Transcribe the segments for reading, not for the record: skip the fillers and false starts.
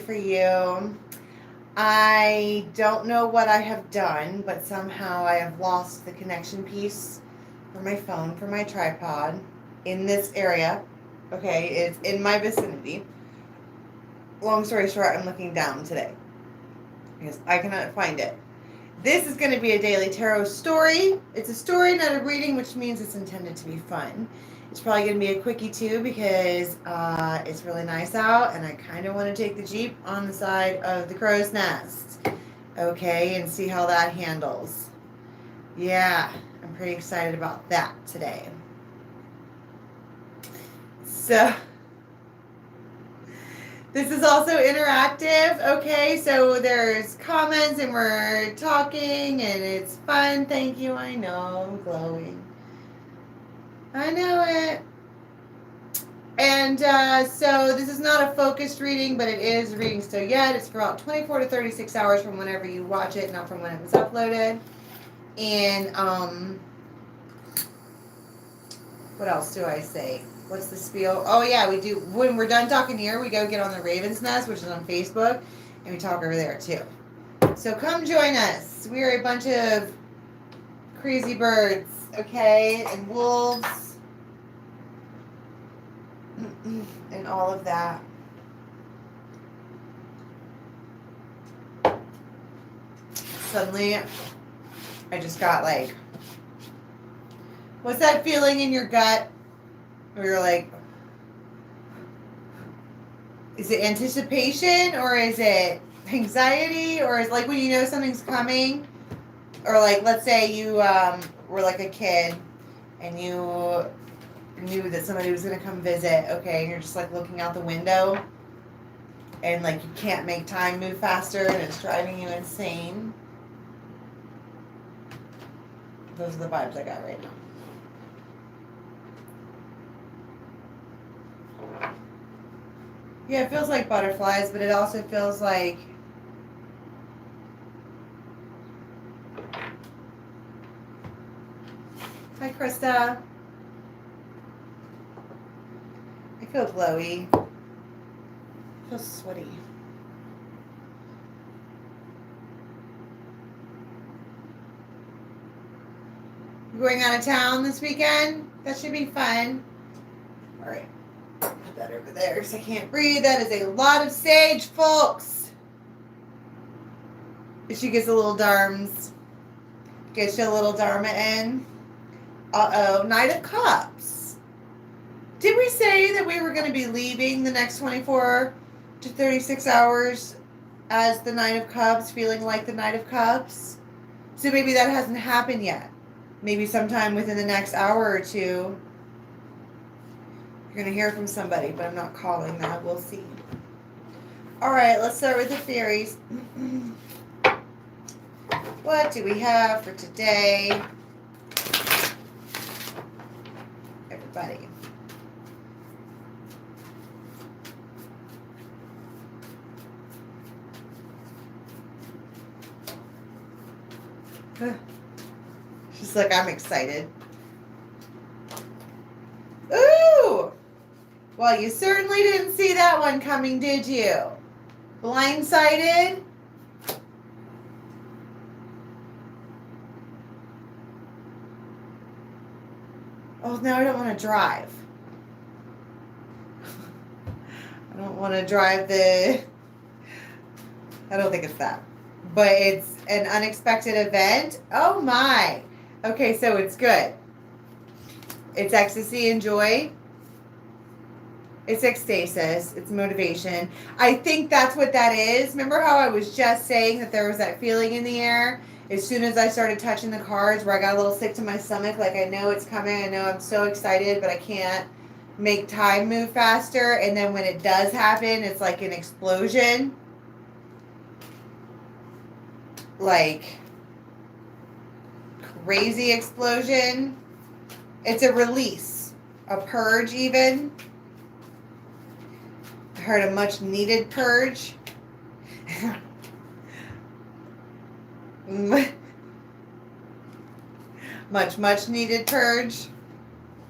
for you. I don't know what I have done, but somehow I have lost the connection piece for my phone, for my tripod in this area. Okay, it's in my vicinity. Long story short, I'm looking down today because I cannot find it. This is going to be a daily tarot story. It's a story, not a reading, which means it's intended to be fun. It's probably going to be a quickie too because it's really nice out and I kind of want to take the Jeep on the side of the crow's nest. Okay, and see how that handles. Yeah, I'm pretty excited about that today. So, this is also interactive, okay? So there's comments and we're talking and it's fun. Thank you, I know, I'm glowing. I know it. And so this is not a focused reading, but it is a reading still yet. It's for about 24 to 36 hours from whenever you watch it, not from when it was uploaded. And what else do I say? What's the spiel? Oh yeah, we do. When we're done talking here, we go get on the Raven's Nest, which is on Facebook, and we talk over there too. So come join us. We are a bunch of crazy birds, okay, and wolves, and all of that. Suddenly, I just got like, what's that feeling in your gut? Where you're like, is it anticipation or is it anxiety or is it like when you know something's coming? Or like, let's say you were like a kid and you knew that somebody was going to come visit, okay, and you're just like looking out the window and like you can't make time move faster and it's driving you insane. Those are the vibes I got right now. Yeah, it feels like butterflies, but it also feels like hi, Krista. I feel glowy. I feel sweaty. You going out of town this weekend? That should be fun. All right. Put that over there because I can't breathe. That is a lot of sage, folks. She gets a little Dharms. Gets you a little Dharma in. Uh-oh, Knight of Cups. Did we say that we were going to be leaving the next 24 to 36 hours as the Knight of Cups, feeling like the Knight of Cups? So maybe that hasn't happened yet. Maybe sometime within the next hour or two, you're going to hear from somebody, but I'm not calling that. We'll see. All right, let's start with the theories. What do we have for today? Everybody. She's like, I'm excited. Ooh! Well, you certainly didn't see that one coming, did you? Blindsided? Oh, now I don't want to drive. I don't want to drive I don't think it's that. But it's an unexpected event. Oh my. Okay, so it's good. It's ecstasy and joy. It's ecstasis. It's motivation. I think that's what that is. Remember how I was just saying that there was that feeling in the air? As soon as I started touching the cards where I got a little sick to my stomach, like I know it's coming. I know I'm so excited, but I can't make time move faster. And then when it does happen, it's like an explosion. Like crazy explosion. It's a release, a purge even. I heard a much needed purge. much needed purge.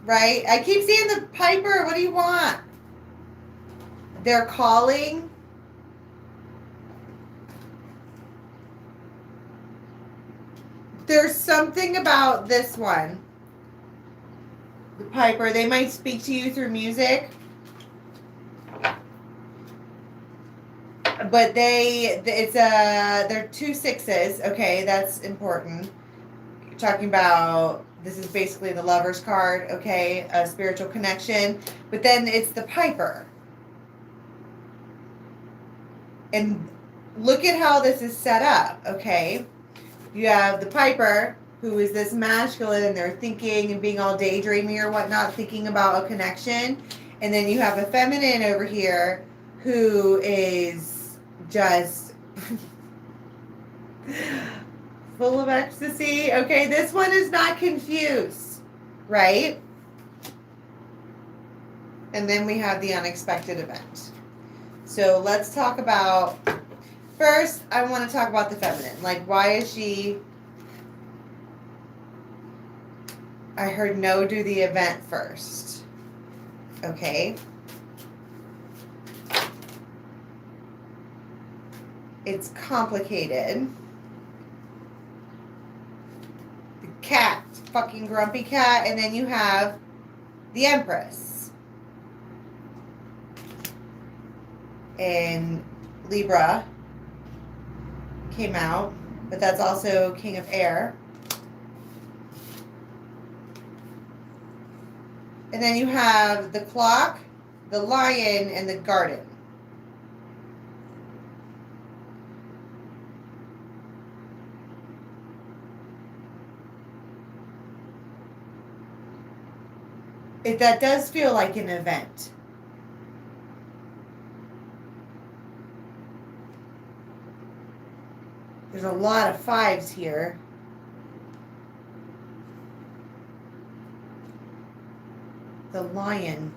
Right? I keep seeing the Piper. What do you want? They're calling. There's something about this one. The Piper, they might speak to you through music. But they're 2 6s, okay, that's important. You're talking about, this is basically the Lover's card, okay, a spiritual connection. But then it's the Piper. And look at how this is set up, okay? You have the Piper, who is this masculine, and they're thinking and being all daydreamy or whatnot, thinking about a connection. And then you have a feminine over here who is just full of ecstasy. Okay, this one is not confused, right? And then we have the unexpected event. So let's talk about, first, I want to talk about the feminine. Like, why is she, I heard no, do the event first. Okay. It's complicated. The cat, fucking grumpy cat, and then you have the Empress. And Libra came out, but that's also King of Air. And then you have the Clock, the Lion, and the Garden. That does feel like an event. There's a lot of 5s here. The Lion.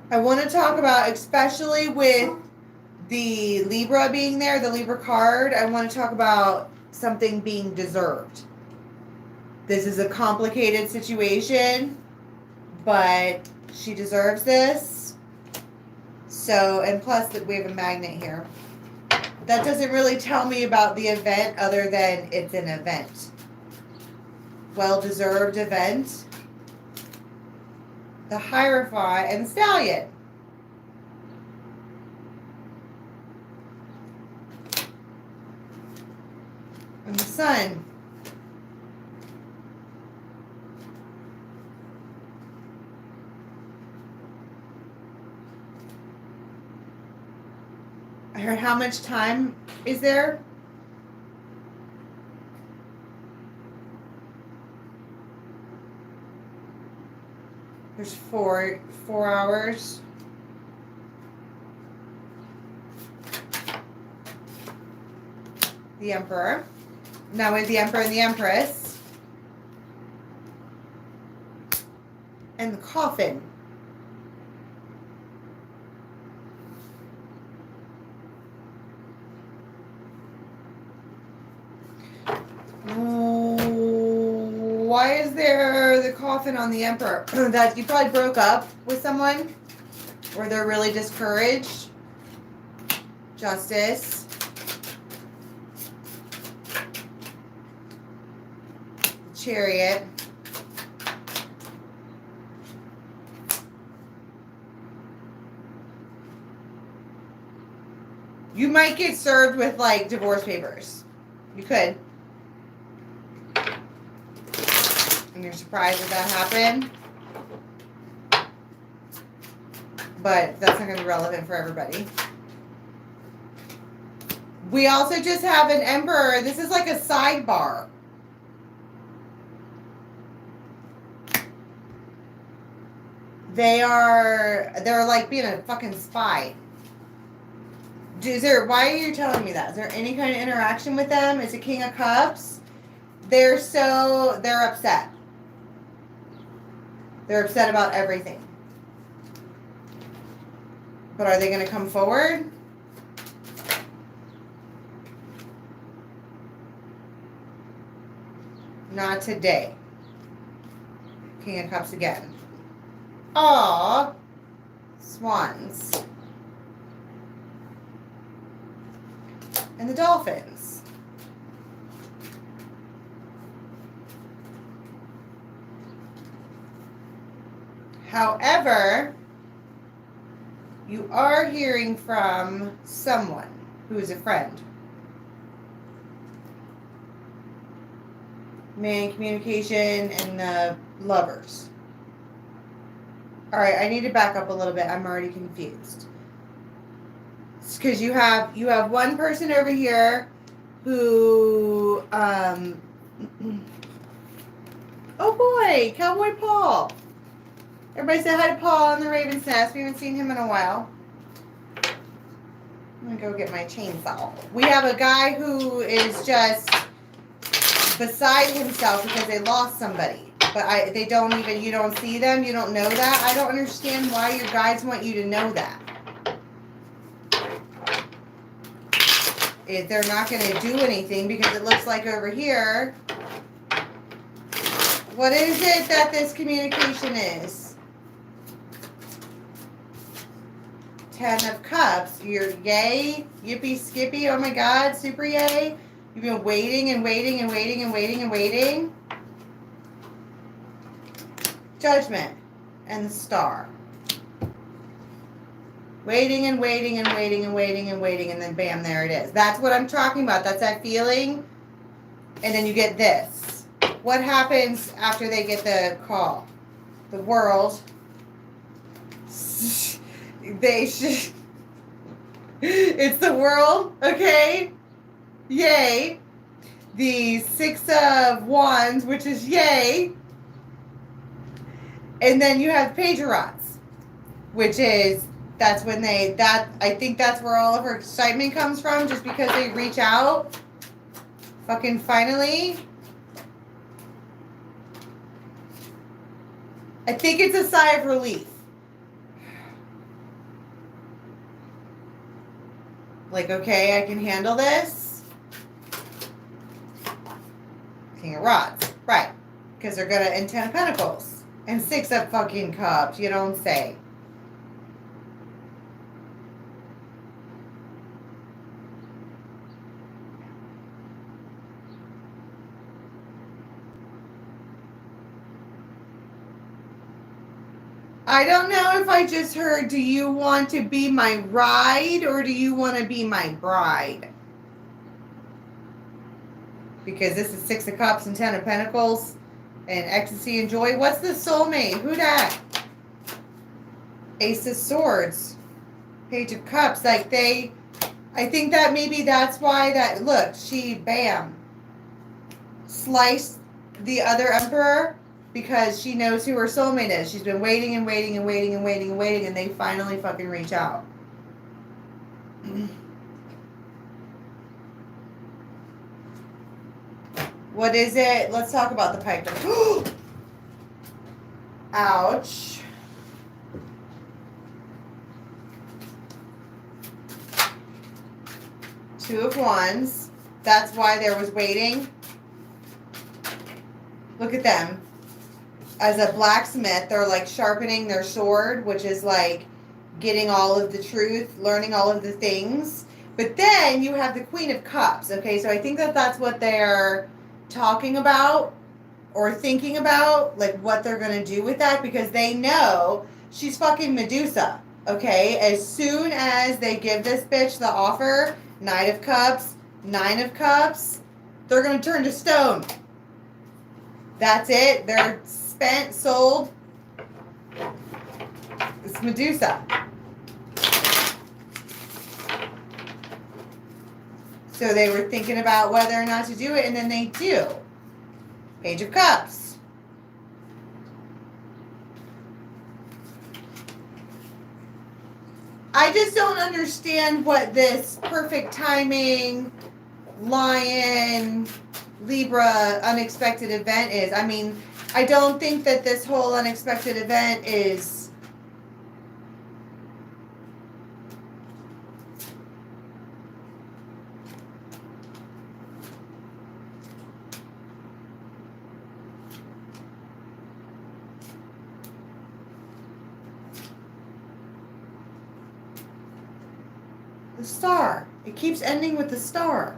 I want to talk about, especially with the Libra being there, the Libra card, I want to talk about something being deserved. This is a complicated situation, but she deserves this. So, and plus that we have a magnet here. That doesn't really tell me about the event other than it's an event. Well-deserved event. The Hierophant and Stallion. And the Sun. I heard, how much time is there? There's four hours. The Emperor. Now with the Emperor and the Empress. And the Coffin. Why is there the Coffin on the Emperor? That you probably broke up with someone, or they're really discouraged. Justice. Chariot. You might get served with like divorce papers. You could. And you're surprised that happened. But that's not going to be relevant for everybody. We also just have an Emperor. This is like a sidebar. They're like being a fucking spy. Why are you telling me that? Is there any kind of interaction with them? Is it King of Cups? They're upset. They're upset about everything. But are they going to come forward? Not today. King of Cups again. Aw. Swans. and the dolphins. However, you are hearing from someone who is a friend. Man, communication, and the lovers. All right, I need to back up a little bit. I'm already confused. It's because you have one person over here who oh boy, Cowboy Paul. Everybody say hi to Paul in the Raven's Nest. We haven't seen him in a while. I'm gonna go get my chainsaw. We have a guy who is just beside himself because they lost somebody. But they don't even, you don't see them, you don't know that. I don't understand why your guides want you to know that. They're not going to do anything because it looks like over here. What is it that this communication is? 10 of Cups. You're yay, yippee skippy, oh my God, super yay. You've been waiting and waiting and waiting and waiting and waiting. Judgment and the Star. Waiting and waiting and waiting and waiting and waiting, and then bam, there it is. That's what I'm talking about. That's that feeling. And then you get this. What happens after they get the call? The World. They should. It's the World, okay? Yay. The 6 of Wands, which is yay. And then you have Page of Rods, which is, that's when I think that's where all of her excitement comes from, just because they reach out. Fucking finally. I think it's a sigh of relief. Like, okay, I can handle this. King of Rods, right. Because they're gonna, and 10 of Pentacles. And 6 of fucking Cups, you don't say. I don't know if I just heard, do you want to be my ride or do you want to be my bride? Because this is 6 of Cups and 10 of Pentacles. And ecstasy and joy. What's the soulmate? Who dat? Ace of Swords. Page of Cups. Like I think that maybe that's why that, look, she, bam, sliced the other emperor because she knows who her soulmate is. She's been waiting and waiting and waiting and waiting and waiting, and they finally fucking reach out. What is it? Let's talk about the pipe. Ouch. Two of Wands. That's why there was waiting. Look at them. As a blacksmith, they're like sharpening their sword, which is like getting all of the truth, learning all of the things. But then you have the Queen of Cups. Okay, so I think that that's what they're talking about or thinking about, like what they're going to do with that, because they know she's fucking Medusa. Okay, as soon as they give this bitch the offer, Knight of Cups, 9 of Cups, they're going to turn to stone. That's it. They're spent, sold. It's Medusa. So they were thinking about whether or not to do it, and then they do. Page of Cups. I just don't understand what this perfect timing, Lion, Libra, unexpected event is. I mean, I don't think that this whole unexpected event is... The Star. It keeps ending with the Star.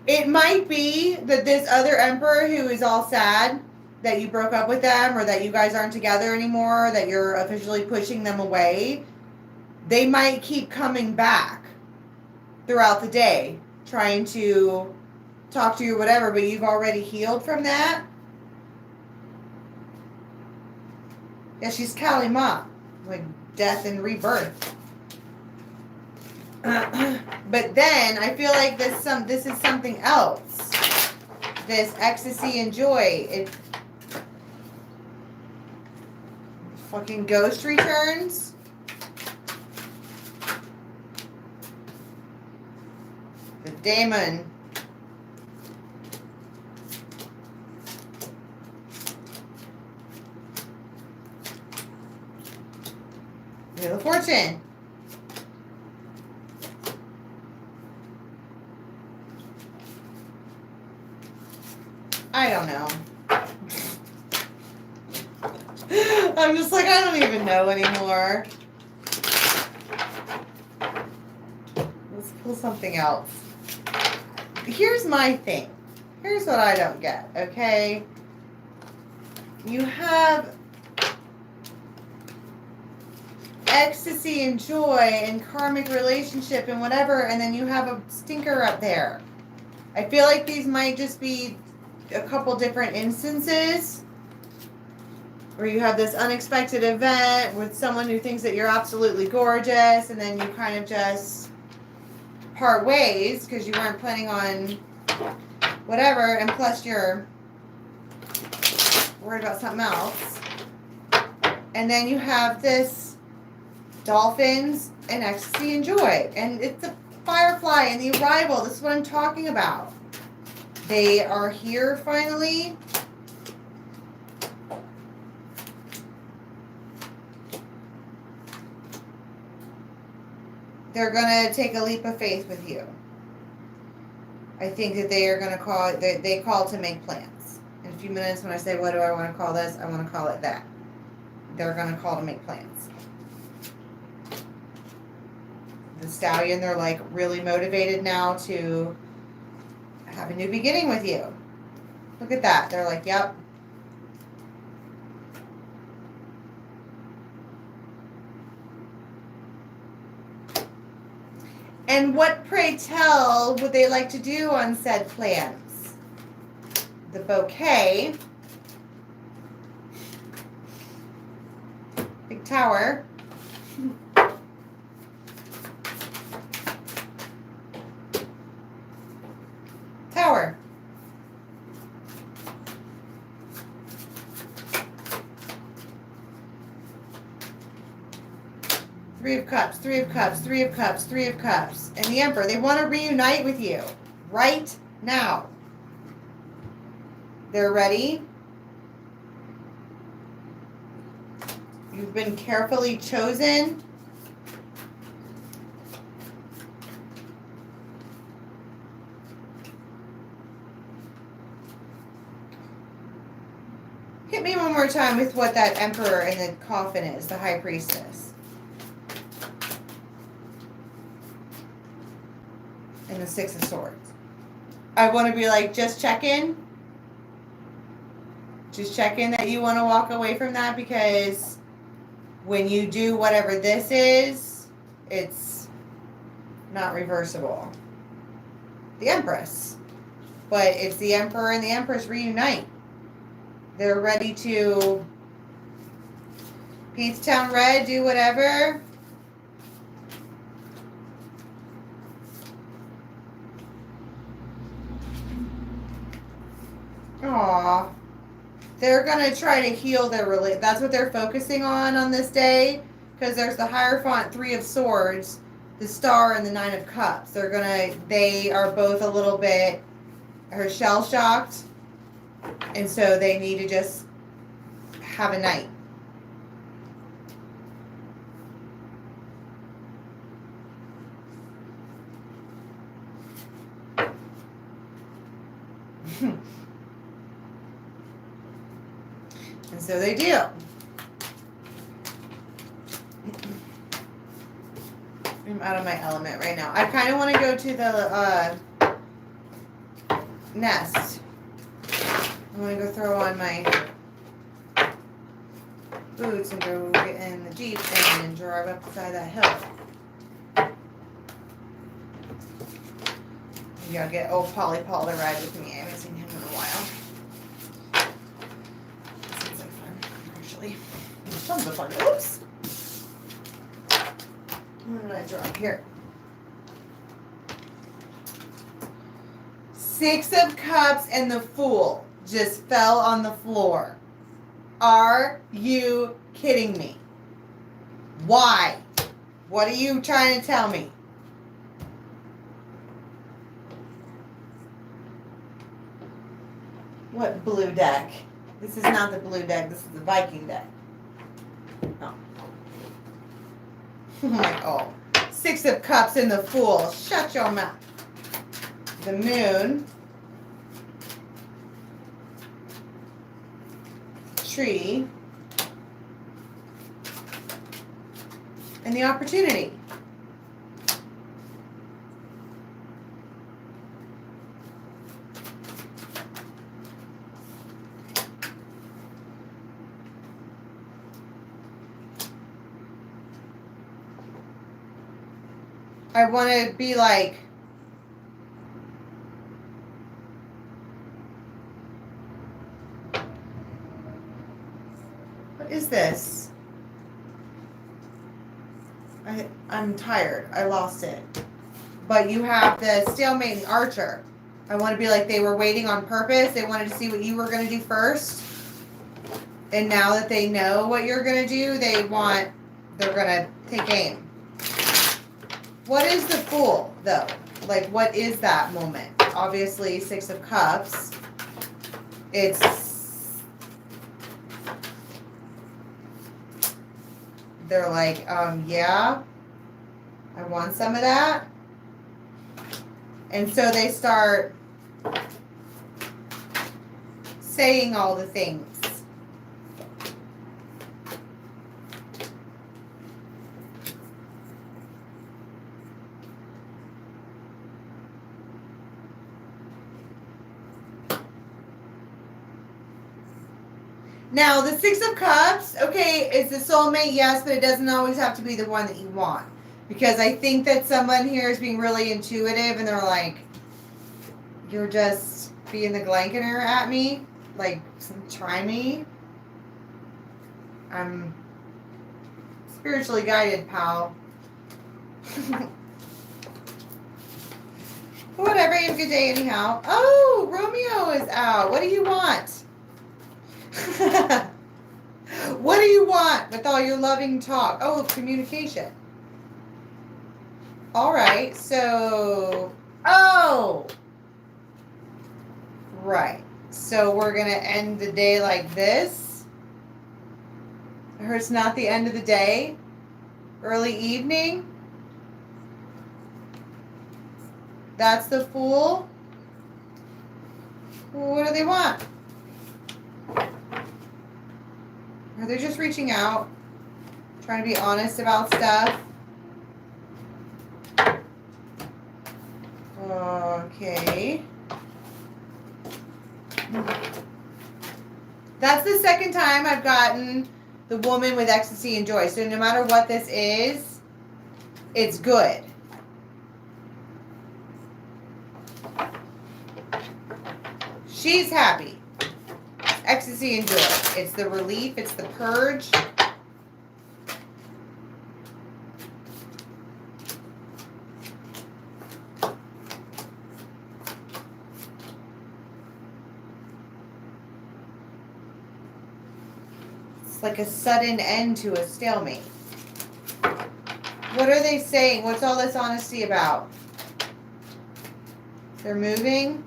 It might be that this other emperor who is all sad that you broke up with them or that you guys aren't together anymore, that you're officially pushing them away, they might keep coming back throughout the day trying to talk to you or whatever, but you've already healed from that. Yeah, she's Kali Ma, like death and rebirth. But then I feel like this is something else. This ecstasy and joy. It fucking ghost returns. The Daemon. Wheel of Fortune. I don't know. I'm just like, I don't even know anymore. Let's pull something else. Here's my thing. Here's what I don't get, okay? You have ecstasy and joy and karmic relationship and whatever, and then you have a stinker up there. I feel like these might just be a couple different instances where you have this unexpected event with someone who thinks that you're absolutely gorgeous, and then you kind of just part ways because you weren't planning on whatever, and plus you're worried about something else. And then you have this dolphins and ecstasy and joy, and it's a firefly and the arrival. This is what I'm talking about. They are here finally. They're going to take a leap of faith with you. I think that they are going to call it, they call to make plans. In a few minutes when I say, what do I want to call this? I want to call it that. They're going to call to make plans. The stallion, they're like really motivated now to have a new beginning with you. Look at that. They're like, yep. And what, pray tell, would they like to do on said plans? The bouquet. Big tower. Tower. Three of Cups, Three of Cups, Three of Cups, Three of Cups. And the Emperor, they want to reunite with you right now. They're ready. You've been carefully chosen. Hit me one more time with what that Emperor in the coffin is, the High Priestess. And the Six of Swords. I want to be like, just check in. Just check in that you want to walk away from that, because when you do whatever this is, it's not reversible. The Empress. But it's the Emperor and the Empress reunite. They're ready to Peachtown Red, do whatever. Aww. They're going to try to heal their relationship. That's what they're focusing on this day. Because there's the Hierophant, Three of Swords, the Star, and the Nine of Cups. They are both a little bit shell-shocked. And so they need to just have a night. And so they do. I'm out of my element right now. I kind of want to go to the nest. I want to go throw on my boots and go get in the Jeep and drive up the side of that hill. Maybe I'll get old Polly Paul to ride with me. I haven't seen him in a while. That sounds like fun, actually. Tons of fun. Oops! What did I drop here? Six of Cups and the Fool just fell on the floor. Are you kidding me? Why? What are you trying to tell me? What blue deck? This is not the blue deck. This is the Viking deck. Oh. I'm like, oh. Six of Cups and the Fool. Shut your mouth. The Moon. Tree. And the Opportunity. I want to be like, what is this? I'm tired. I lost it. But you have the stalemate and Archer. I want to be like they were waiting on purpose. They wanted to see what you were going to do first. And now that they know what you're going to do, they're going to take aim. What is the Fool, though? Like, what is that moment? Obviously, Six of Cups. They're like, yeah, I want some of that. And so they start saying all the things. Now, the Six of Cups, okay, is the soulmate, yes, but it doesn't always have to be the one that you want. Because I think that someone here is being really intuitive and they're like, you're just being the Glankener at me? Like, try me? I'm spiritually guided, pal. Whatever, you have a good day anyhow. Oh, Romeo is out. What do you want? What do you want with all your loving talk? Oh, communication. All right, so, oh, right. So we're going to end the day like this. Or it's not the end of the day. Early evening. That's the Fool. What do they want? Are they just reaching out? Trying to be honest about stuff? Okay. That's the second time I've gotten the woman with ecstasy and joy. So no matter what this is, it's good. She's happy. Ecstasy and joy. It's the relief. It's the purge. It's like a sudden end to a stalemate. What are they saying? What's all this honesty about? They're moving.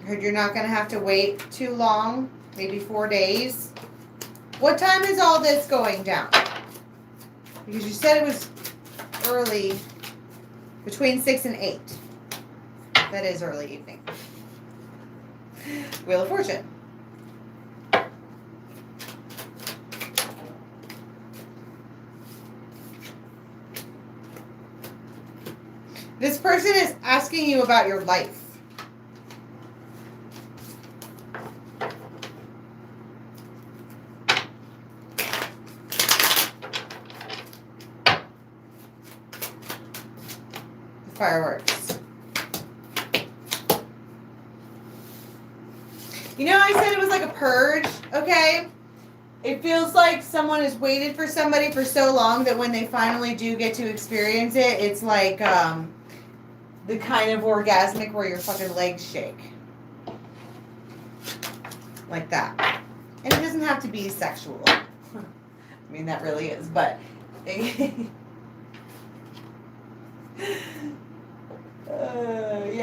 Heard you're not going to have to wait too long, maybe 4 days. What time is all this going down? Because you said it was early, between 6 and 8. That is early evening. Wheel of Fortune. This person is asking you about your life. Fireworks. You know, I said it was like a purge, okay? It feels like someone has waited for somebody for so long that when they finally do get to experience it, it's like the kind of orgasmic where your fucking legs shake. Like that. And it doesn't have to be sexual. I mean, that really is, but... yeah,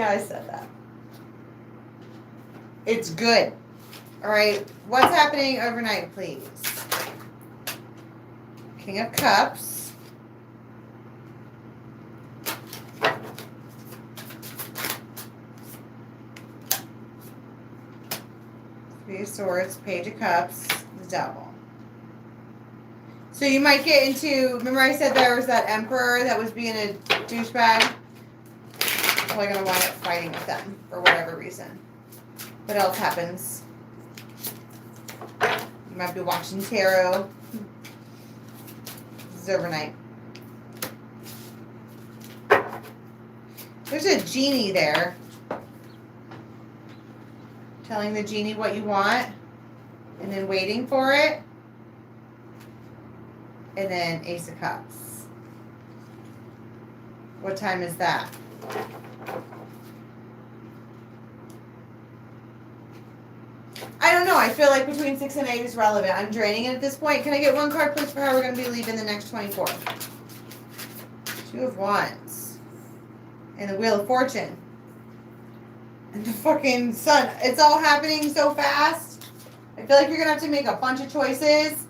I said that. It's good. All right. What's happening overnight, please? King of Cups. Three of Swords, Page of Cups, the Devil. So you might get into, remember I said there was that emperor that was being a douchebag? Probably going to wind up fighting with them for whatever reason. What else happens? You might be watching tarot. This is overnight. There's a genie there. Telling the genie what you want. And then waiting for it. And then Ace of Cups. What time is that? I don't know. I feel like between 6 and 8 is relevant. I'm draining it at this point. Can I get one card, please, for how we're going to be leaving the next 24? 2 of Wands. And the Wheel of Fortune. And the fucking Sun. It's all happening so fast. I feel like you're going to have to make a bunch of choices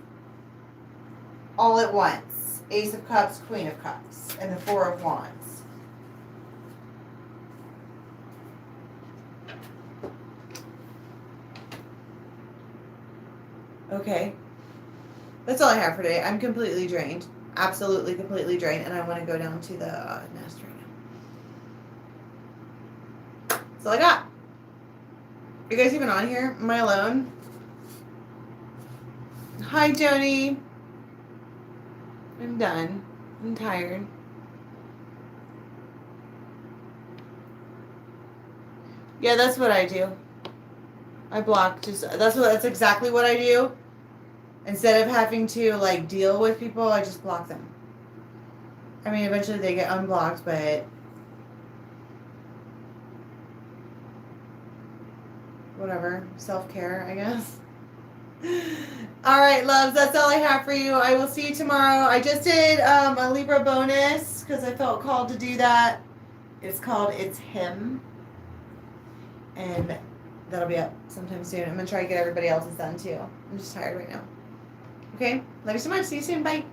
all at once. Ace of Cups, Queen of Cups. And the 4 of Wands. Okay. That's all I have for today. I'm completely drained. Absolutely completely drained. And I want to go down to the nest right now. That's all I got. Are you guys even on here? Am I alone? Hi, Joni. I'm done. I'm tired. Yeah, that's what I do. I block that's exactly what I do. Instead of having to like deal with people, I just block them. I mean, eventually they get unblocked, but whatever. Self-care, I guess. All right, loves, that's all I have for you. I will see you tomorrow. I just did a Libra bonus because I felt called to do that. It's called It's Him. And that'll be up sometime soon. I'm going to try to get everybody else's done too. I'm just tired right now. Okay? Love you so much. See you soon. Bye.